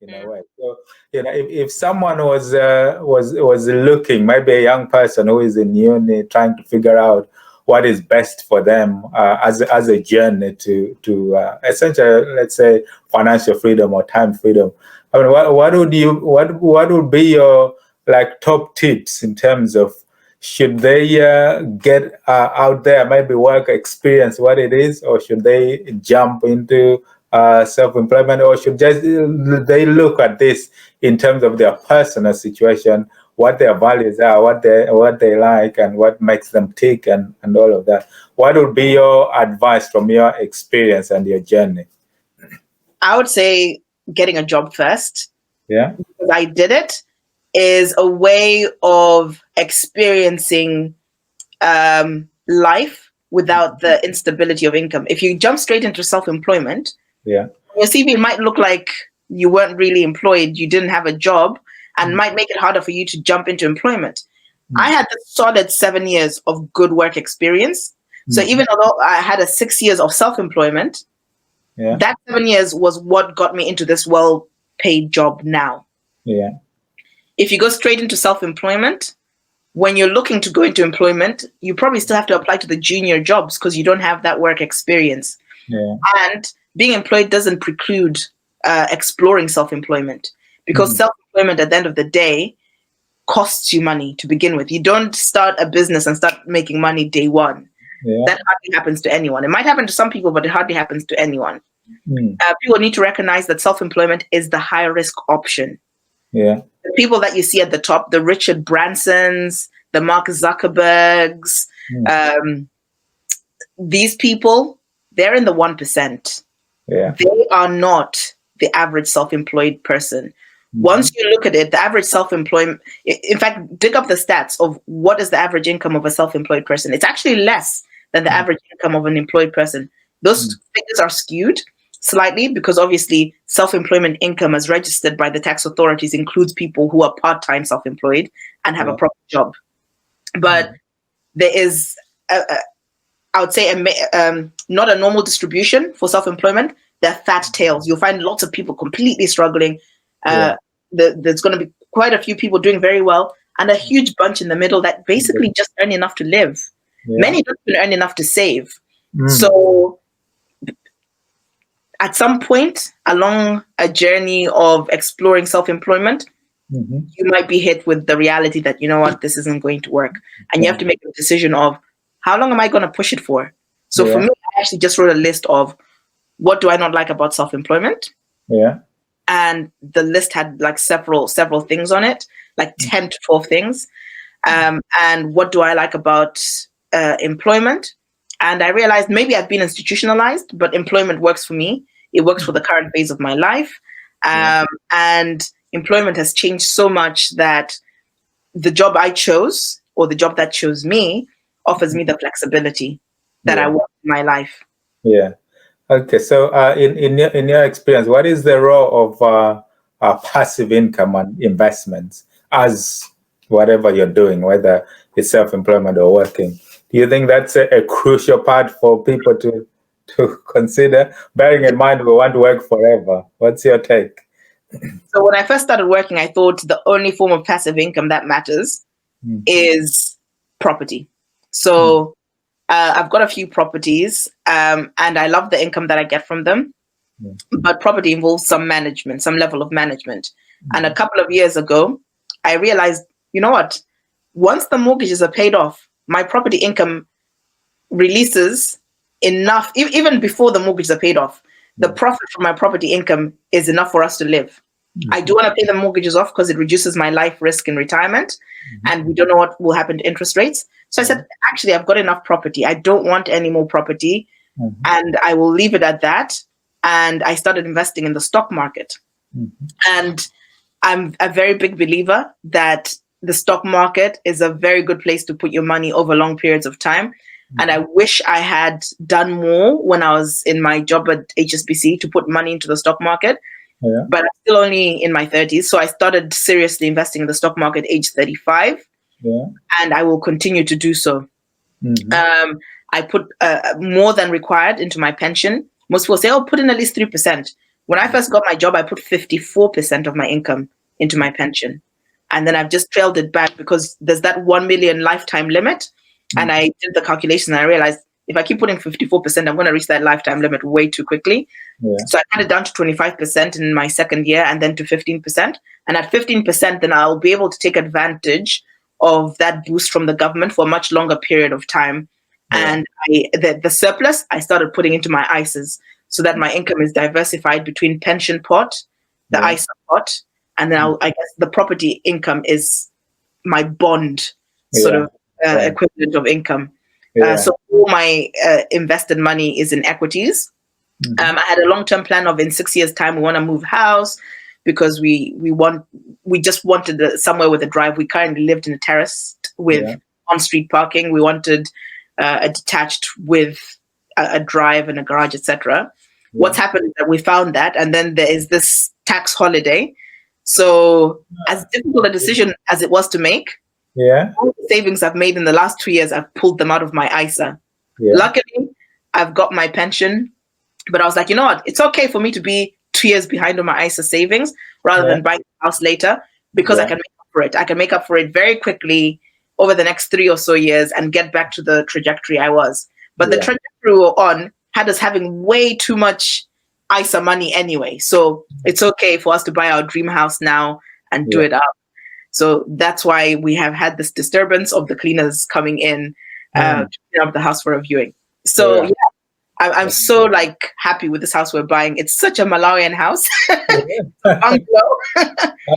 in a way. So, if someone was looking, maybe a young person who is in uni trying to figure out what is best for them as a journey to essentially, let's say, financial freedom or time freedom. I mean, what would be your top tips in terms of, should they get out there, maybe work, experience what it is, or should they jump into self-employment, or should they look at this in terms of their personal situation, what their values are, what they like, and what makes them tick, and all of that? What would be your advice from your experience and your journey? I would say getting a job first. Yeah. Because I did it, is a way of experiencing life without the instability of income. If you jump straight into self-employment, your CV might look like you weren't really employed, you didn't have a job, and might make it harder for you to jump into employment. I had a solid 7 years of good work experience. So even although I had a 6 years of self-employment, that 7 years was what got me into this well-paid job now. Yeah. If you go straight into self-employment, when you're looking to go into employment, you probably still have to apply to the junior jobs because you don't have that work experience. Yeah. And being employed doesn't preclude exploring self-employment, because self-employment at the end of the day costs you money to begin with. You don't start a business and start making money day one. Yeah. That hardly happens to anyone. It might happen to some people, but it hardly happens to anyone. People need to recognize that self-employment is the high risk option. Yeah. The people that you see at the top, the Richard Bransons, the Mark Zuckerbergs, these people, they're in the 1%. Yeah. They are not the average self-employed person. Once you look at it, the average self-employed, in fact, dig up the stats of what is the average income of a self-employed person. It's actually less than the average income of an employed person. Those figures are skewed slightly because obviously self-employment income as registered by the tax authorities includes people who are part-time self-employed and have a proper job. But there is, I would say, not a normal distribution for self-employment. There are fat tails. You'll find lots of people completely struggling. There's going to be quite a few people doing very well, and a huge bunch in the middle that basically just earn enough to live. Many don't even earn enough to save. So at some point along a journey of exploring self-employment, you might be hit with the reality that, you know what, this isn't going to work. And you have to make a decision of, how long am I going to push it for? So for me, I actually just wrote a list of what do I not like about self-employment? Yeah. And the list had like several things on it, like 10 to 12 things. And what do I like about employment? And I realized maybe I've been institutionalized, but employment works for me. It works for the current phase of my life. And employment has changed so much that the job I chose, or the job that chose me, offers me the flexibility that I want in my life. Yeah. Okay. So in your experience, what is the role of passive income and investments as whatever you're doing, whether it's self-employment or working? Do you think that's a crucial part for people to consider, bearing in mind we want to work forever? What's your take? So when I first started working, I thought the only form of passive income that matters is property. So I've got a few properties and I love the income that I get from them. But property involves some management, some level of management. And a couple of years ago, I realized, you know what? Once the mortgages are paid off, my property income releases enough, even before the mortgages are paid off. The profit from my property income is enough for us to live. I do want to pay the mortgages off because it reduces my life risk in retirement, and we don't know what will happen to interest rates. So I said, actually, I've got enough property. I don't want any more property, and I will leave it at that. And I started investing in the stock market. And I'm a very big believer that the stock market is a very good place to put your money over long periods of time. And I wish I had done more when I was in my job at HSBC to put money into the stock market. But I'm still only in my 30s. So I started seriously investing in the stock market at age 35. And I will continue to do so. I put more than required into my pension. Most people say, oh, put in at least 3%. When I first got my job, I put 54% of my income into my pension. And then I've just trailed it back because there's that 1 million lifetime limit. And I did the calculation and I realized if I keep putting 54%, I'm going to reach that lifetime limit way too quickly. Yeah. So I cut it down to 25% in my second year and then to 15%. And at 15%, then I'll be able to take advantage of that boost from the government for a much longer period of time. Yeah. And the surplus, I started putting into my ISAs so that my income is diversified between pension pot, the ISA pot, and then I guess the property income is my bond sort of equivalent of income. So all my invested money is in equities. I had a long-term plan of in 6 years' time we want to move house because we just wanted somewhere with a drive. We currently lived in a terrace with on-street parking. We wanted a detached with a drive and a garage, etc. What's happened is that we found that, and then there is this tax holiday. So as difficult a decision as it was to make, all the savings I've made in the last 2 years, I've pulled them out of my ISA. Luckily, I've got my pension, but I was like, you know what? It's okay for me to be 2 years behind on my ISA savings rather than buying a house later because I can make up for it. I can make up for it very quickly over the next 3 or so years and get back to the trajectory I was. But the trajectory we were on had us having way too much ISA money anyway. So it's okay for us to buy our dream house now and do it up. So that's why we have had this disturbance of the cleaners coming in to clean up the house for a viewing. So I'm so like happy with this house we're buying. It's such a Malawian house. Bungalow.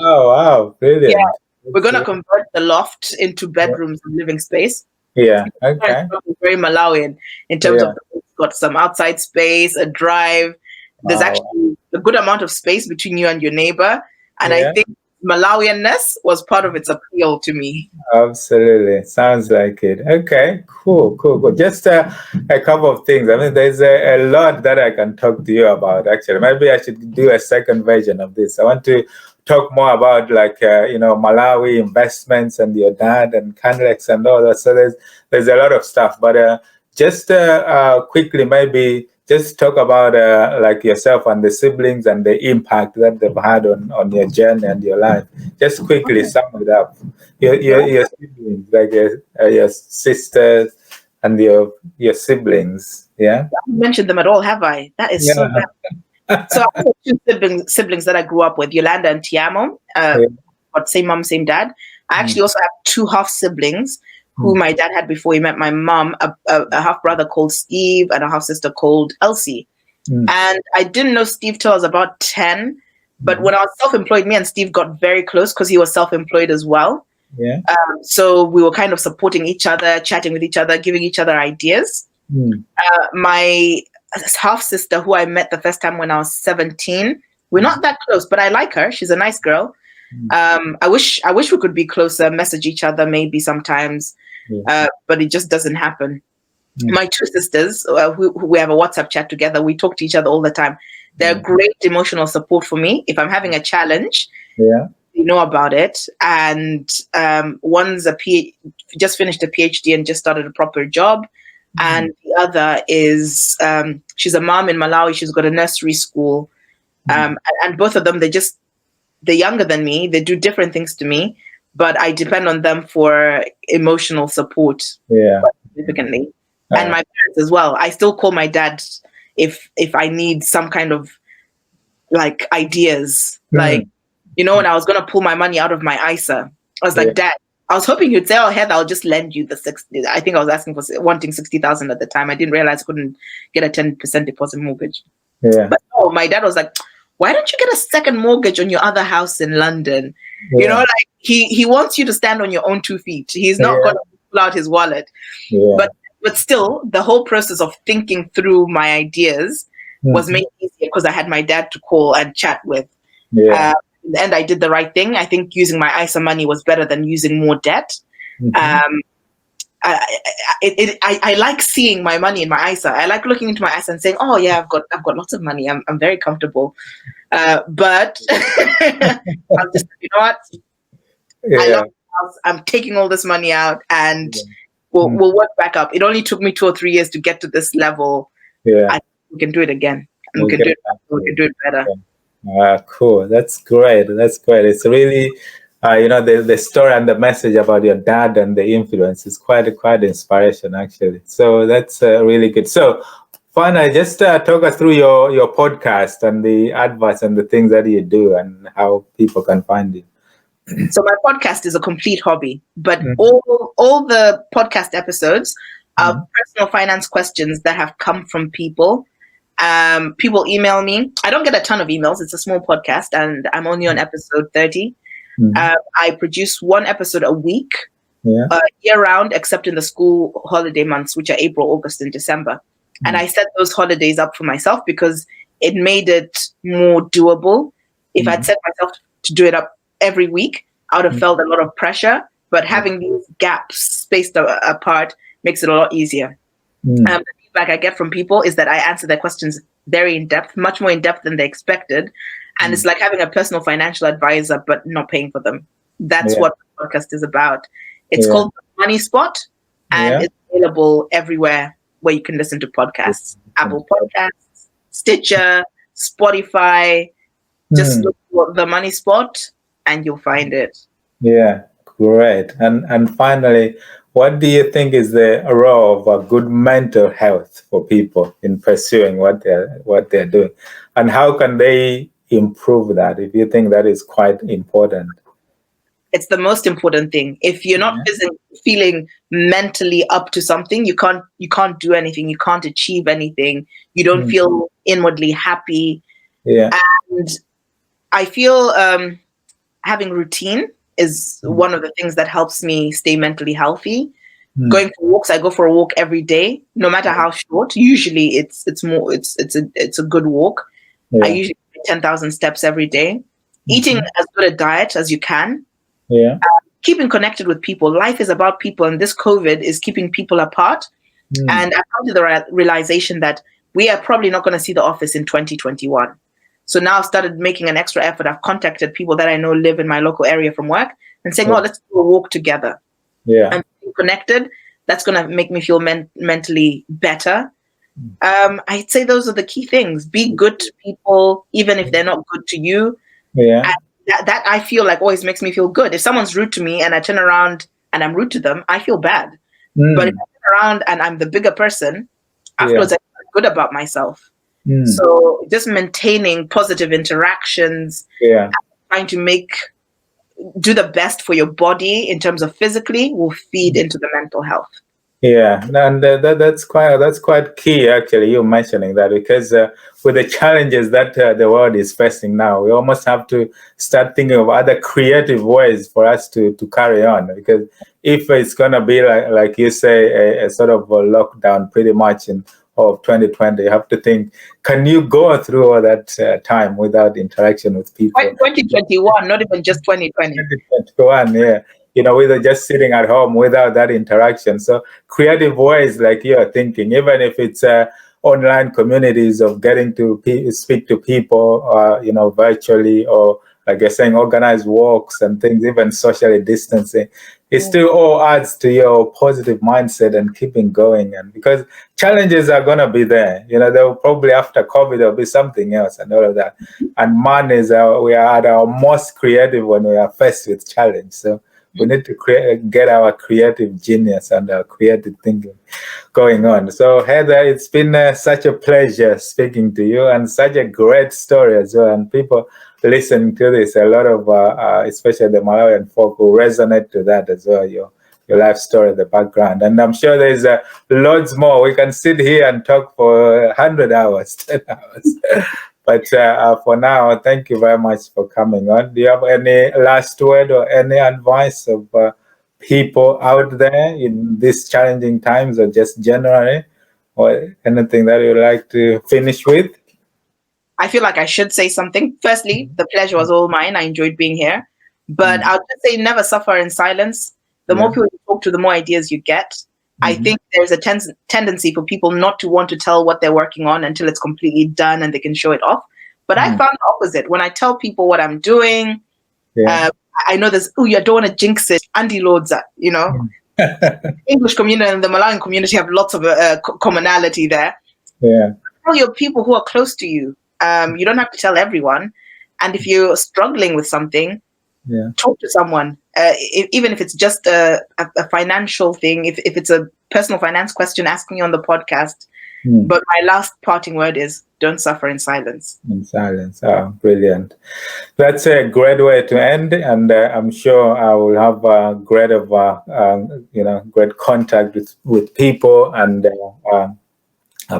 Oh wow, brilliant. Yeah. We're gonna convert the loft into bedrooms and living space. Yeah, okay. It's very Malawian in terms of it's got some outside space, a drive. There's actually a good amount of space between you and your neighbor. And I think Malawianness was part of its appeal to me. Absolutely. Sounds like it. Okay, cool. Just a couple of things. I mean, there's a lot that I can talk to you about, actually. Maybe I should do a second version of this. I want to talk more about Malawi investments and your dad and Canlex and all that. So there's a lot of stuff. But just quickly, maybe just talk about like yourself and the siblings and the impact that they've had on your journey and your life. Just quickly sum it up. Your siblings, like your sisters and your siblings. Yeah. I haven't mentioned them at all, have I? That is so bad. So I have two siblings that I grew up with, Yolanda and Tiamo, but same mom, same dad. I actually also have two half siblings who my dad had before he met my mom, a half brother called Steve and a half sister called Elsie. And I didn't know Steve till I was about 10. But when I was self-employed, me and Steve got very close because he was self-employed as well. Yeah. So we were kind of supporting each other, chatting with each other, giving each other ideas. My half sister, who I met the first time when I was 17, we're not that close, but I like her. She's a nice girl. I wish we could be closer, message each other maybe sometimes, but it just doesn't happen. My two sisters, who we have a WhatsApp chat together, we talk to each other all the time. They're great emotional support for me. If I'm having a challenge, they know about it. And one's just finished a PhD and just started a proper job. And the other is, she's a mom in Malawi. She's got a nursery school. And both of them, they're younger than me. They do different things to me, but I depend on them for emotional support significantly. And my parents as well. I still call my dad if I need some kind of like ideas. Like, when I was going to pull my money out of my ISA, I was like, Dad, I was hoping you'd say, oh, Heather, I'll just lend you the 60. I think I was wanting 60,000 at the time. I didn't realize I couldn't get a 10% deposit mortgage. But no, my dad was like, why don't you get a second mortgage on your other house in London? Like he wants you to stand on your own 2 feet. He's not going to pull out his wallet. But still, the whole process of thinking through my ideas was made easier because I had my dad to call and chat with. In the end, I did the right thing. I think using my ISA money was better than using more debt. I like seeing my money in my ISA. I like looking into my ISA and saying, "Oh yeah, I've got lots of money. I'm very comfortable." But I'm just, you know what? I love the house. I'm taking all this money out, and we'll work back up. It only took me 2 or 3 years to get to this level. I think we can do it again. and we can do it better. Cool. That's great. That's great. It's really, the story and the message about your dad and the influence is quite inspiration, actually. So that's really good. So finally, just talk us through your podcast and the advice and the things that you do and how people can find you. So my podcast is a complete hobby, but all the podcast episodes are personal finance questions that have come from people. People email me. I don't get a ton of emails. It's a small podcast, and I'm only on episode 30. I produce one episode a week, year round, except in the school holiday months, which are April, August, and December. And I set those holidays up for myself because it made it more doable. If I'd set myself to do it up every week, I would have felt a lot of pressure. But having these gaps spaced apart makes it a lot easier. The feedback I get from people is that I answer their questions very in depth, much more in depth than they expected. And it's like having a personal financial advisor, but not paying for them. That's what the podcast is about. It's called Money Spot, and it's available everywhere where you can listen to podcasts. Apple Podcasts, Stitcher, Spotify. Just look for The Money Spot and you'll find it. Yeah, great. And finally, what do you think is the role of a good mental health for people in pursuing what they're doing? And how can they improve that, if you think that is quite important? It's the most important thing. If you're not feeling mentally up to something, you can't do anything. You can't achieve anything. You don't feel inwardly happy. Yeah. And I feel having routine is one of the things that helps me stay mentally healthy. Going for walks, I go for a walk every day, no matter how short. Usually it's a good walk. I usually do 10,000 steps every day. Eating as good a diet as you can. Keeping connected with people. Life is about people, and this COVID is keeping people apart. And I've come to the realization that we are probably not going to see the office in 2021. So now I've started making an extra effort. I've contacted people that I know live in my local area from work and saying, let's do a walk together. And being connected, that's going to make me feel mentally better. I'd say those are the key things. Be good to people, even if they're not good to you. And that I feel like always makes me feel good. If someone's rude to me and I turn around and I'm rude to them, I feel bad. But if I turn around and I'm the bigger person, afterwards I feel good about myself. So just maintaining positive interactions, trying to do the best for your body in terms of physically will feed into the mental health. Yeah, and that's quite key, actually, you mentioning that, because with the challenges that the world is facing now, we almost have to start thinking of other creative ways for us to carry on. Because if it's going to be like you say, a sort of a lockdown pretty much of 2020, you have to think, can you go through all that time without interaction with people? 2021, not even just 2020. 2021, yeah. With just sitting at home without that interaction. So creative ways, like you're thinking, even if it's online communities of getting to speak to people, virtually, or like you're saying, organized walks and things, even socially distancing, it still all adds to your positive mindset and keeping going. And because challenges are going to be there, there will probably, after COVID, there'll be something else and all of that. And man, we are at our most creative when we are faced with challenge. So we need to get our creative genius and our creative thinking going on. So Heather, it's been such a pleasure speaking to you, and such a great story as well. And people listening to this, a lot of, especially the Malawian folk, will resonate to that as well, your life story, the background. And I'm sure there's loads more. We can sit here and talk for 100 hours, 10 hours. But for now, thank you very much for coming on. Do you have any last word or any advice of people out there in these challenging times, or just generally, or anything that you'd like to finish with? I feel like I should say something. Firstly, the pleasure was all mine. I enjoyed being here. But I'll just say never suffer in silence. The more people you talk to, the more ideas you get. I think there's a tendency for people not to want to tell what they're working on until it's completely done and they can show it off. But I found the opposite. When I tell people what I'm doing, I know there's, you don't want to jinx it. Andy Lodza, English community and the Malawian community have lots of commonality there. Yeah. tell your people who are close to you. You don't have to tell everyone. And if you're struggling with something, talk to someone. Even if it's just a financial thing, if it's a personal finance question, ask me on the podcast. But my last parting word is, don't suffer in silence. In silence. Oh, brilliant. That's a great way to end. And I'm sure I will have a great contact with people, and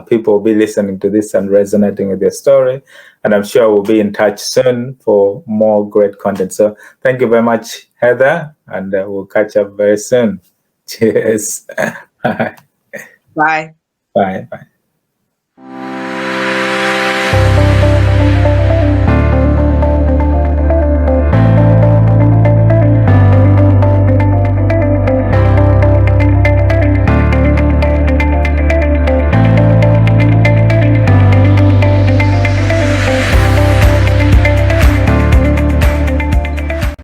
people will be listening to this and resonating with their story. And I'm sure we'll be in touch soon for more great content. So thank you very much, Heather, and we'll catch up very soon. Cheers. Bye. Bye.